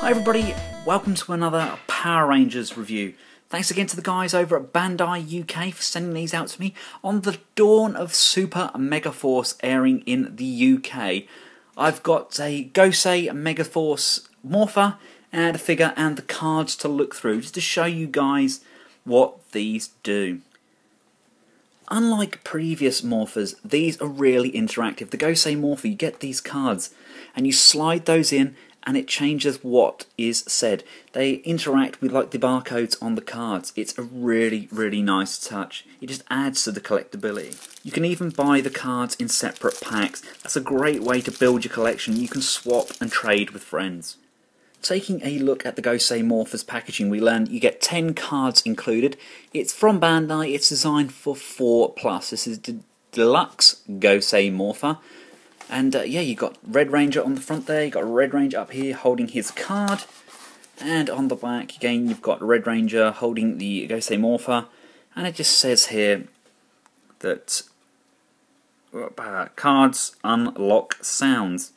Hi everybody, welcome to another Power Rangers review. Thanks again to the guys over at Bandai UK for sending these out to me on the dawn of Super Megaforce airing in the UK. I've got a Gosei Megaforce Morpher and a figure and the cards to look through just to show you guys what these do. Unlike previous Morphers, these are really interactive. The Gosei Morpher, you get these cards and you slide those in and it changes what is said. They interact with like the barcodes on the cards. It's a really, really nice touch. It just adds to the collectability. You can even buy the cards in separate packs. That's a great way to build your collection. You can swap and trade with friends. Taking a look at the Gosei Morpher's packaging, we learned you get 10 cards included. It's from Bandai, it's designed for 4+. This is the Deluxe Gosei Morpher. And yeah, you've got Red Ranger on the front there, you've got Red Ranger up here holding his card. And on the back, again, you've got Red Ranger holding the Gosei Morpher. And it just says here that cards unlock sounds.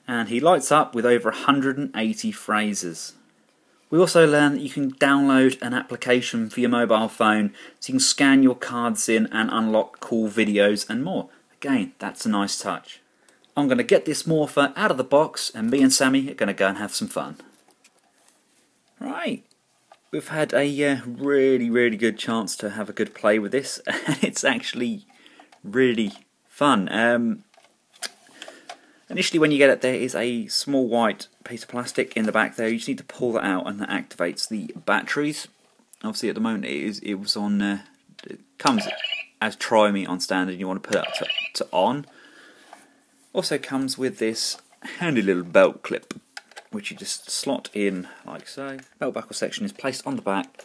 And he lights up with over 180 phrases. We also learned that you can download an application for your mobile phone so you can scan your cards in and unlock cool videos and more. Again, that's a nice touch. I'm going to get this Morpher out of the box and me and Sammy are going to go and have some fun. Right, we've had a really good chance to have a good play with this and it's actually really fun. Initially when you get it, there is a small white piece of plastic in the back there. You just need to pull that out and that activates the batteries. Obviously at the moment it was on, it comes as Try Me on standard and you want to put it to on. Also comes with this handy little belt clip which you just slot in like so. Belt buckle section is placed on the back,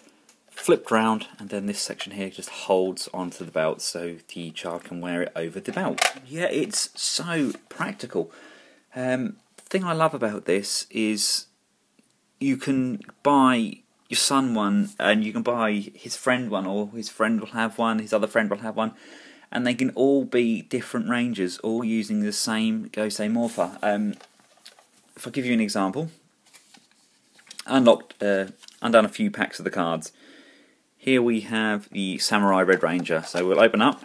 flipped round, and then this section here just holds onto the belt so the child can wear it over the belt. Yeah, it's so practical. The thing I love about this is you can buy your son one and you can buy his friend one, or his friend will have one, his other friend will have one, and they can all be different ranges, all using the same Gosei Morpher. If I give you an example, undone a few packs of the cards. Here we have the Samurai Red Ranger, so we'll open up.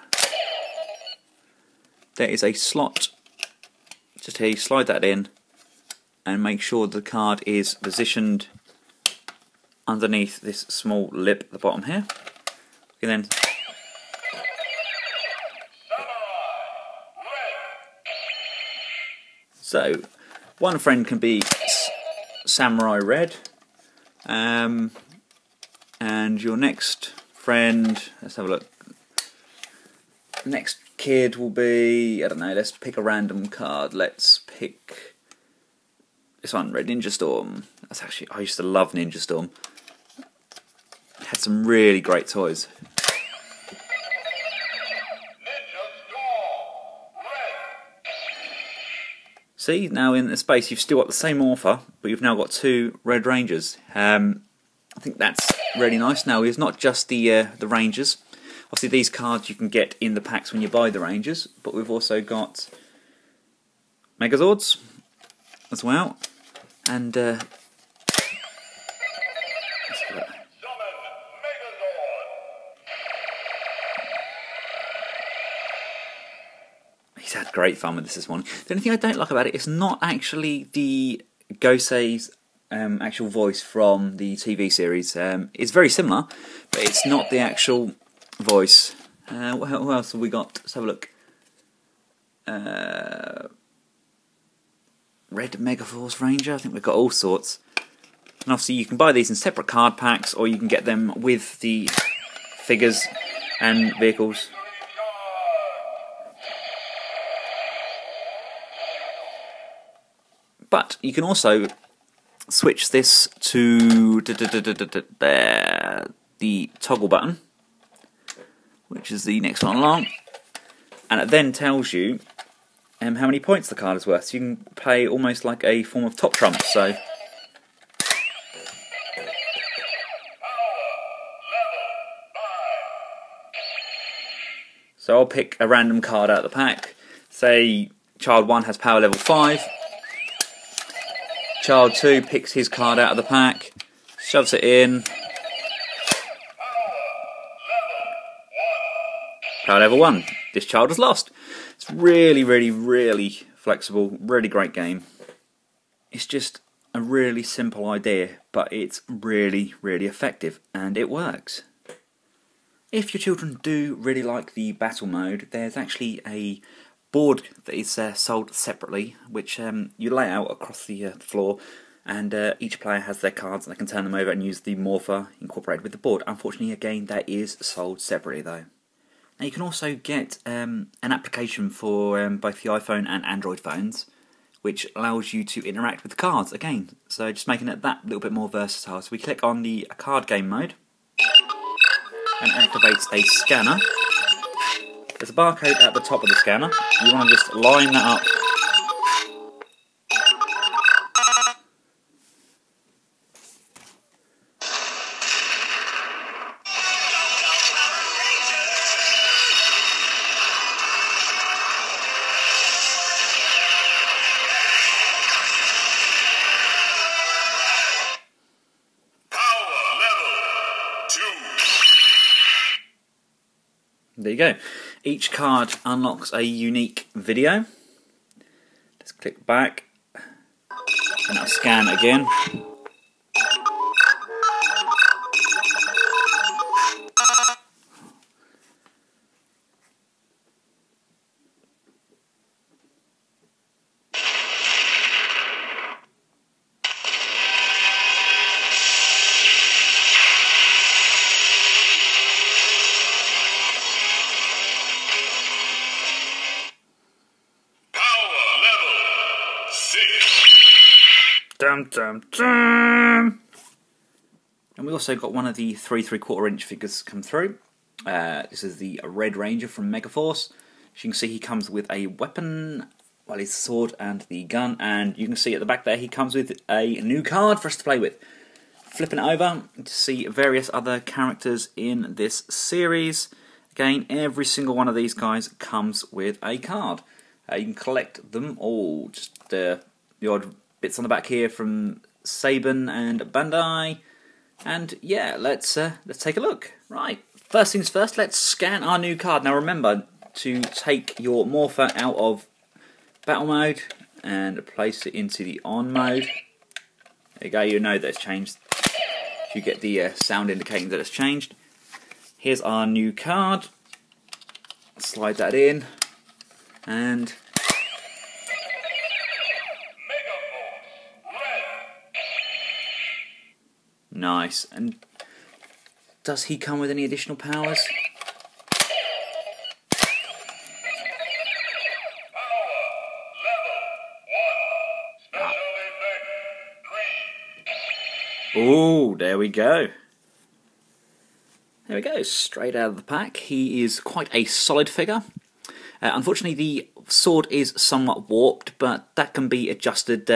There is a slot, just here, you slide that in and make sure the card is positioned underneath this small lip at the bottom here. You can then so one friend can be Samurai Red, and your next friend, let's have a look. Next kid will be, I don't know, let's pick a random card. Let's pick this one, Red Ninja Storm. That's actually, I used to love Ninja Storm. It had some really great toys. See, now in the space you've still got the same Morpher, but you've now got two Red Rangers. I think that's really nice. Now, it's not just the Rangers. Obviously, these cards you can get in the packs when you buy the Rangers, but we've also got Megazords as well, and he's had great fun with this morning. The only thing I don't like about it, it's not actually the Gosei's actual voice from the TV series. It's very similar, but it's not the actual voice. What else have we got? Let's have a look. Red Megaforce Ranger, I think we've got all sorts. And obviously you can buy these in separate card packs, or you can get them with the figures and vehicles. But you can also switch this to the toggle button, which is the next one along, and it then tells you how many points the card is worth. So you can play almost like a form of top trump. So I'll pick a random card out of the pack. Say child 1 has power level 5. child 2 picks his card out of the pack, shoves it in. Power level 1. This child has lost. It's really, really, really flexible. Really great game. It's just a really simple idea, but it's really, really effective, and it works. If your children do really like the battle mode, there's actually a board that is sold separately, which you lay out across the floor, and each player has their cards and they can turn them over and use the Morpher incorporated with the board. Unfortunately, again, that is sold separately though. Now you can also get an application for both the iPhone and Android phones, which allows you to interact with the cards again, so just making it that little bit more versatile. So we click on the card game mode and activates a scanner. There's a barcode at the top of the scanner. You want to just line that up. There you go. Each card unlocks a unique video. Let's click back and I'll scan again. Dum dum dum! And we also got one of the 3 3/4 inch figures come through. This is the Red Ranger from Megaforce. As you can see, he comes with a weapon, well, his sword and the gun, and you can see at the back there he comes with a new card for us to play with. Flipping it over to see various other characters in this series. Again, every single one of these guys comes with a card. You can collect them all, just the odd bits on the back here from Saban and Bandai, and yeah, let's take a look. Right, first things first, let's scan our new card. Now remember to take your Morpher out of battle mode and place it into the on mode. There you go, you know that it's changed. You get the sound indicating that it's changed. Here's our new card. Slide that in, and nice. And does he come with any additional powers? Ooh, there we go. There we go, straight out of the pack. He is quite a solid figure. Unfortunately, the sword is somewhat warped, but that can be adjusted.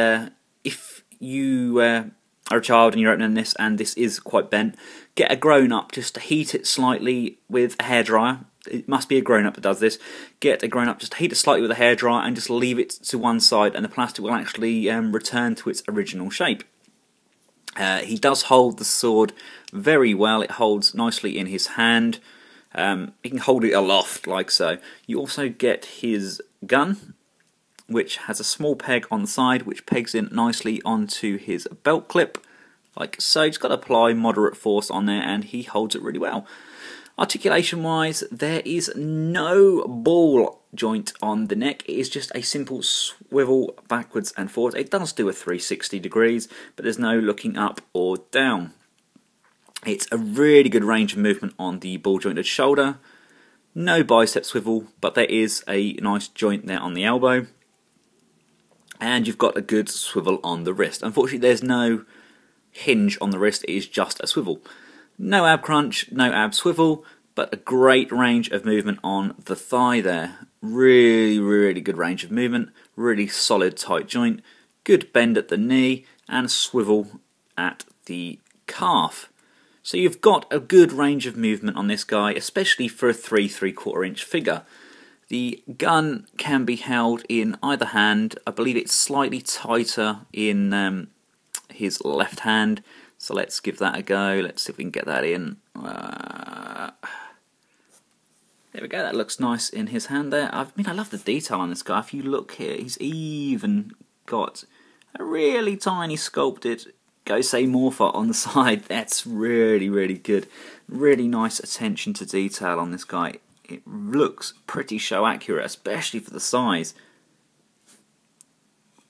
If you are a child and you're opening this and this is quite bent, get a grown-up just to heat it slightly with a hairdryer. It must be a grown-up that does this. Get a grown-up, just heat it slightly with a hairdryer and just leave it to one side, and the plastic will actually return to its original shape. He does hold the sword very well. It holds nicely in his hand. He can hold it aloft like so. You also get his gun, which has a small peg on the side which pegs in nicely onto his belt clip like so. Just got to apply moderate force on there and he holds it really well. Articulation wise, there is no ball joint on the neck. It is just a simple swivel backwards and forwards. It does do a 360 degrees, but there's no looking up or down. It's a really good range of movement on the ball jointed shoulder. No bicep swivel, but there is a nice joint there on the elbow. And you've got a good swivel on the wrist. Unfortunately, there's no hinge on the wrist. It is just a swivel. No ab crunch, no ab swivel, but a great range of movement on the thigh there. Really, really good range of movement. Really solid tight joint. Good bend at the knee and swivel at the calf. So you've got a good range of movement on this guy, especially for a 3 3/4 inch figure. The gun can be held in either hand. I believe it's slightly tighter in his left hand. So let's give that a go. Let's see if we can get that in. There we go, that looks nice in his hand there. I mean, I love the detail on this guy. If you look here, he's even got a really tiny sculpted Gosei Morpher on the side. That's really, really good. Really nice attention to detail on this guy. It looks pretty show accurate, especially for the size.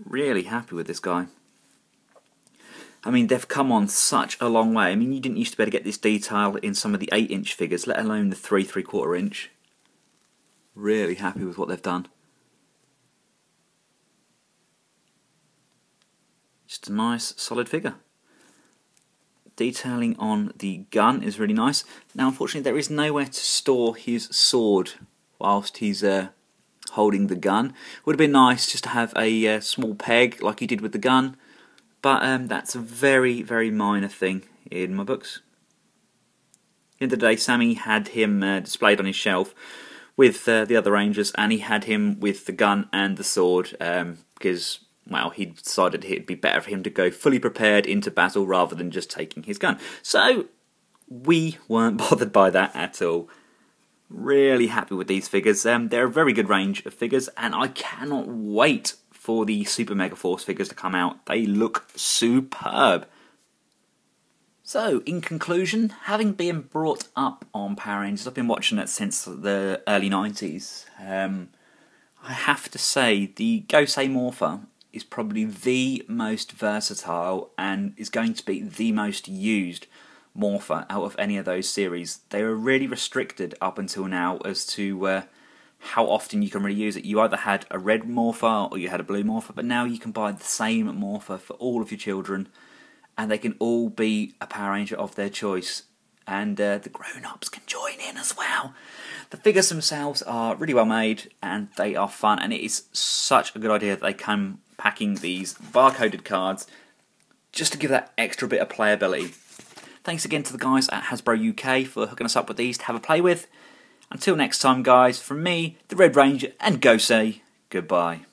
Really happy with this guy. I mean, they've come on such a long way. I mean, you didn't used to be able to get this detail in some of the 8-inch figures, let alone the 3¾ inch. Really happy with what they've done. Just a nice, solid figure. Detailing on the gun is really nice. Now, unfortunately, there is nowhere to store his sword whilst he's holding the gun. Would have been nice just to have a small peg like he did with the gun. But that's a very, very minor thing in my books. At the end of the day, Sammy had him displayed on his shelf with the other Rangers, and he had him with the gun and the sword because, well, he decided it'd be better for him to go fully prepared into battle rather than just taking his gun. So we weren't bothered by that at all. Really happy with these figures. They're a very good range of figures, and I cannot wait for the Super Megaforce figures to come out. They look superb. So, in conclusion, having been brought up on Power Rangers, I've been watching it since the early 90s. I have to say, the Gosei Morpher is probably the most versatile and is going to be the most used Morpher out of any of those series. They were really restricted up until now as to how often you can really use it. You either had a red Morpher or you had a blue Morpher, but now you can buy the same Morpher for all of your children, and they can all be a Power Ranger of their choice, and the grown-ups can join in as well. The figures themselves are really well made, and they are fun, and it is such a good idea that they come packing these barcoded cards just to give that extra bit of playability. Thanks again to the guys at Hasbro UK for hooking us up with these to have a play with. Until next time, guys, from me, the Red Ranger, and Gosei, goodbye.